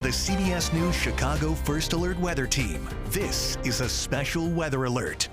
The CBS News Chicago First Alert Weather Team. This is a special weather alert.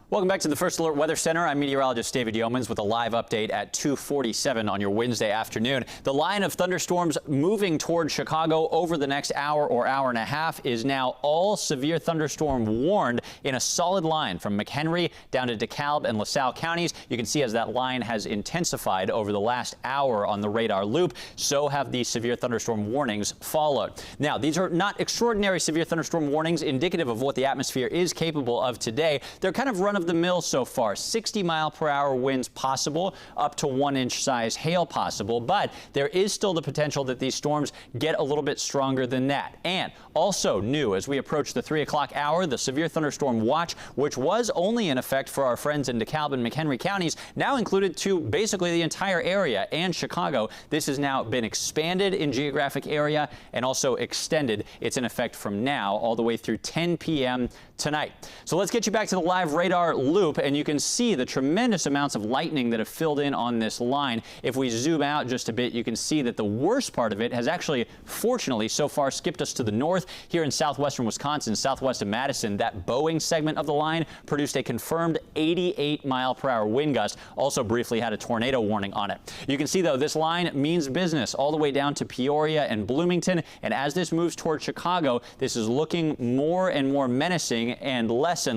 Welcome back to the First Alert Weather Center. I'm meteorologist David Yeomans with a live update at 2:47 on your Wednesday afternoon. The line of thunderstorms moving toward Chicago over the next hour or hour and a half is now all severe thunderstorm warned in a solid line from McHenry down to DeKalb and LaSalle counties. You can see as that line has intensified over the last hour on the radar loop, so have the severe thunderstorm warnings followed. Now, these are not extraordinary severe thunderstorm warnings indicative of what the atmosphere is capable of today. They're kind of run of the mill so far. 60-mile-per-hour winds possible, up to 1-inch size hail possible, but there is still the potential that these storms get a little bit stronger than that. And also new as we approach the 3 o'clock hour, the Severe Thunderstorm Watch, which was only in effect for our friends in DeKalb and McHenry counties, now included to basically the entire area and Chicago. This has now been expanded in geographic area and also extended. It's in effect from now all the way through 10 p.m. tonight. So let's get you back to the live radar loop, and you can see the tremendous amounts of lightning that have filled in on this line. If we zoom out just a bit, you can see that the worst part of it has actually, fortunately, so far skipped us to the north. Here in southwestern Wisconsin, southwest of Madison, that Boeing segment of the line produced a confirmed 88-mile-per-hour wind gust. Also briefly had a tornado warning on it. You can see, though, this line means business all the way down to Peoria and Bloomington, and as this moves toward Chicago, this is looking more and more menacing and less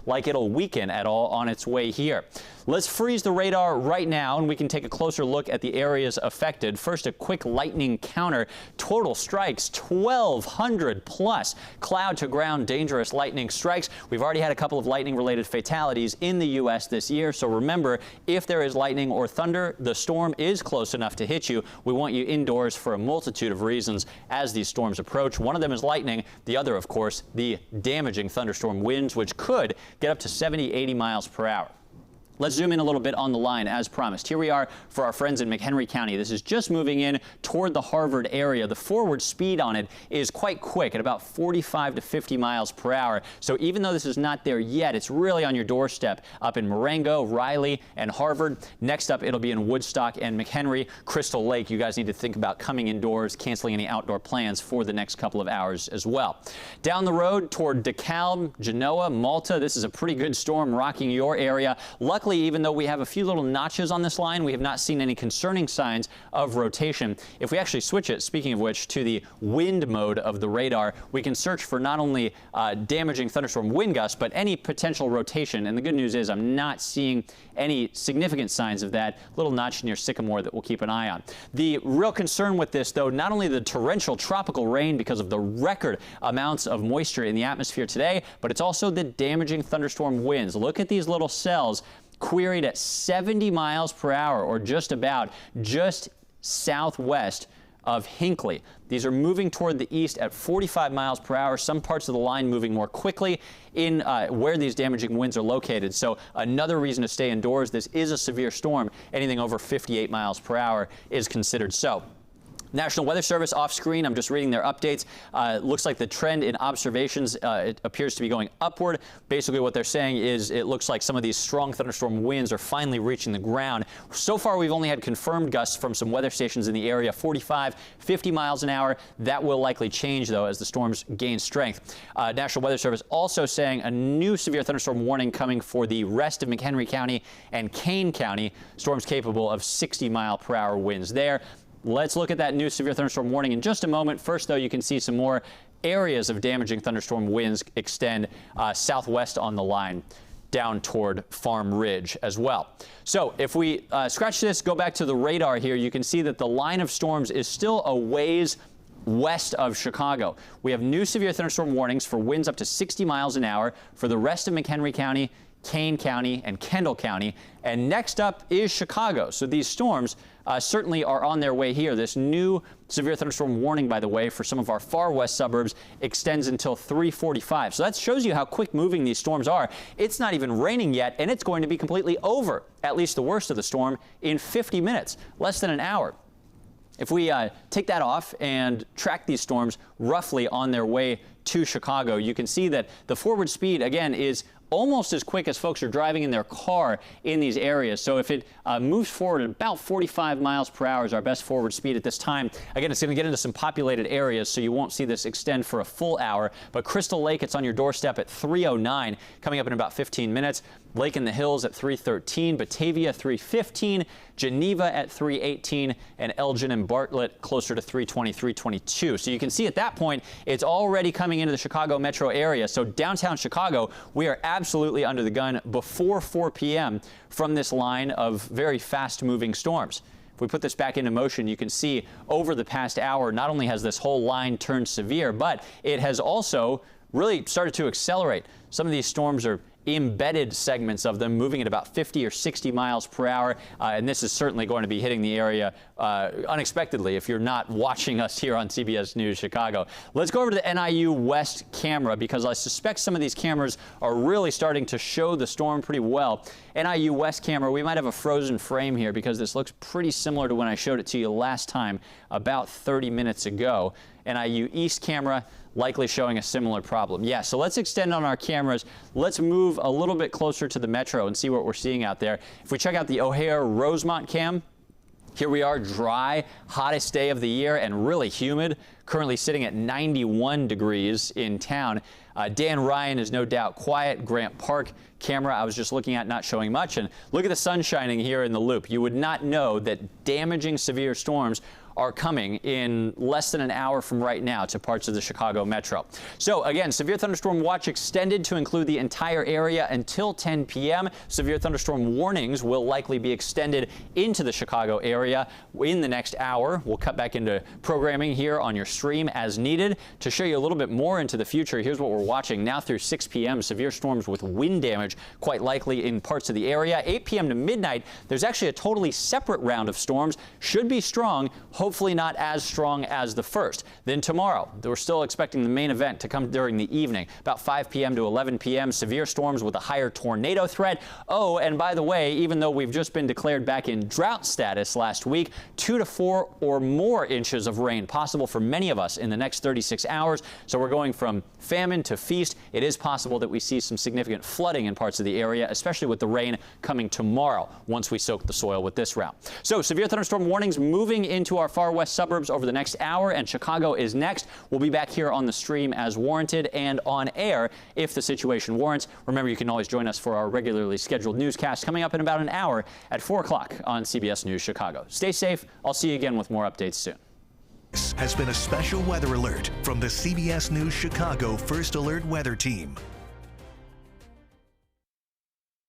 like it'll weaken at all on its way here. Let's freeze the radar right now, and we can take a closer look at the areas affected. First, a quick lightning counter. Total strikes, 1,200 plus cloud-to-ground dangerous lightning strikes. We've already had a couple of lightning-related fatalities in the U.S. this year, so remember, if there is lightning or thunder, the storm is close enough to hit you. We want you indoors for a multitude of reasons as these storms approach. One of them is lightning. The other, of course, the damaging thunderstorm winds, which could get up to 70, 80 miles per hour. Let's zoom in a little bit on the line as promised. Here we are for our friends in McHenry County. This is just moving in toward the Harvard area. The forward speed on it is quite quick at about 45 to 50 miles per hour. So even though this is not there yet, it's really on your doorstep up in Marengo, Riley, and Harvard. Next up, it'll be in Woodstock and McHenry. Crystal Lake, you guys need to think about coming indoors, canceling any outdoor plans for the next couple of hours as well. Down the road toward DeKalb, Genoa, Malta, this is a pretty good storm rocking your area. Luckily, even though we have a few little notches on this line, we have not seen any concerning signs of rotation. If we actually switch it, speaking of which, to the wind mode of the radar, we can search for not only damaging thunderstorm wind gusts, but any potential rotation. And the good news is I'm not seeing any significant signs of that. Little notch near Sycamore that we'll keep an eye on. The real concern with this, though, not only the torrential tropical rain because of the record amounts of moisture in the atmosphere today, but it's also the damaging thunderstorm winds. Look at these little cells queried at 70 miles per hour, or just southwest of Hinckley. These are moving toward the east at 45 miles per hour, some parts of the line moving more quickly in where these damaging winds are located. So another reason to stay indoors. This is a severe storm. Anything over 58 miles per hour is considered so. National Weather Service off screen. I'm just reading their updates. Looks like the trend in observations it appears to be going upward. Basically what they're saying is it looks like some of these strong thunderstorm winds are finally reaching the ground. So far we've only had confirmed gusts from some weather stations in the area, 45, 50 miles an hour. That will likely change though as the storms gain strength. National Weather Service also saying a new severe thunderstorm warning coming for the rest of McHenry County and Kane County. Storms capable of 60-mile-per-hour winds there. Let's look at that new severe thunderstorm warning in just a moment. First, though, you can see some more areas of damaging thunderstorm winds extend southwest on the line down toward Farm Ridge as well. So if we scratch this, go back to the radar here, you can see that the line of storms is still a ways west of Chicago. We have new severe thunderstorm warnings for winds up to 60 miles an hour for the rest of McHenry County, Kane County, and Kendall County. And next up is Chicago. So these storms certainly are on their way here. This new severe thunderstorm warning, by the way, for some of our far west suburbs extends until 3:45. So that shows you how quick moving these storms are. It's not even raining yet, and it's going to be completely over, at least the worst of the storm, in 50 minutes, less than an hour. If we take that off and track these storms roughly on their way to Chicago, you can see that the forward speed, again, is almost as quick as folks are driving in their car in these areas. So if it moves forward at about 45 miles per hour is our best forward speed at this time. Again, it's going to get into some populated areas, so you won't see this extend for a full hour. But Crystal Lake, it's on your doorstep at 3:09, coming up in about 15 minutes. Lake in the Hills at 3:13, Batavia 3:15, Geneva at 3:18, and Elgin and Bartlett closer to 3:20, 3:22. So you can see at that point, it's already coming into the Chicago metro area. So downtown Chicago, we are absolutely under the gun before 4 p.m. from this line of very fast-moving storms. If we put this back into motion, you can see over the past hour, not only has this whole line turned severe, but it has also really started to accelerate. Some of these storms are embedded segments of them moving at about 50 or 60 miles per hour. And this is certainly going to be hitting the area unexpectedly if you're not watching us here on CBS News Chicago. Let's go over to the NIU West camera, because I suspect some of these cameras are really starting to show the storm pretty well. NIU West camera, we might have a frozen frame here because this looks pretty similar to when I showed it to you last time about 30 minutes ago. NIU East camera, likely showing a similar problem. Yeah, so let's extend on our cameras. Let's move a little bit closer to the metro and see what we're seeing out there. If we check out the O'Hare Rosemont cam, here we are, dry, hottest day of the year and really humid, currently sitting at 91 degrees in town. Dan Ryan is no doubt quiet. Grant Park camera I was just looking at, not showing much. And look at the sun shining here in the loop. You would not know that damaging severe storms are coming in less than an hour from right now to parts of the Chicago metro. So again, severe thunderstorm watch extended to include the entire area until 10 p.m. Severe thunderstorm warnings will likely be extended into the Chicago area in the next hour. We'll cut back into programming here on your stream as needed. To show you a little bit more into the future, here's what we're watching now through 6 p.m. Severe storms with wind damage quite likely in parts of the area. 8 p.m. to midnight, there's actually a totally separate round of storms. Should be strong, hopefully not as strong as the first. Then tomorrow, we're still expecting the main event to come during the evening, about 5 p.m. to 11 p.m. Severe storms with a higher tornado threat. Oh, and by the way, even though we've just been declared back in drought status last week, 2 to 4 or more inches of rain possible for many of us in the next 36 hours. So we're going from famine to feast. It is possible that we see some significant flooding in parts of the area, especially with the rain coming tomorrow once we soak the soil with this round. So severe thunderstorm warnings moving into our far west suburbs over the next hour, and Chicago is next. We'll be back here on the stream as warranted and on air if the situation warrants. Remember, you can always join us for our regularly scheduled newscast coming up in about an hour at 4 o'clock on CBS News Chicago. Stay safe. I'll see you again with more updates soon. This has been a special weather alert from the CBS News Chicago First Alert Weather Team.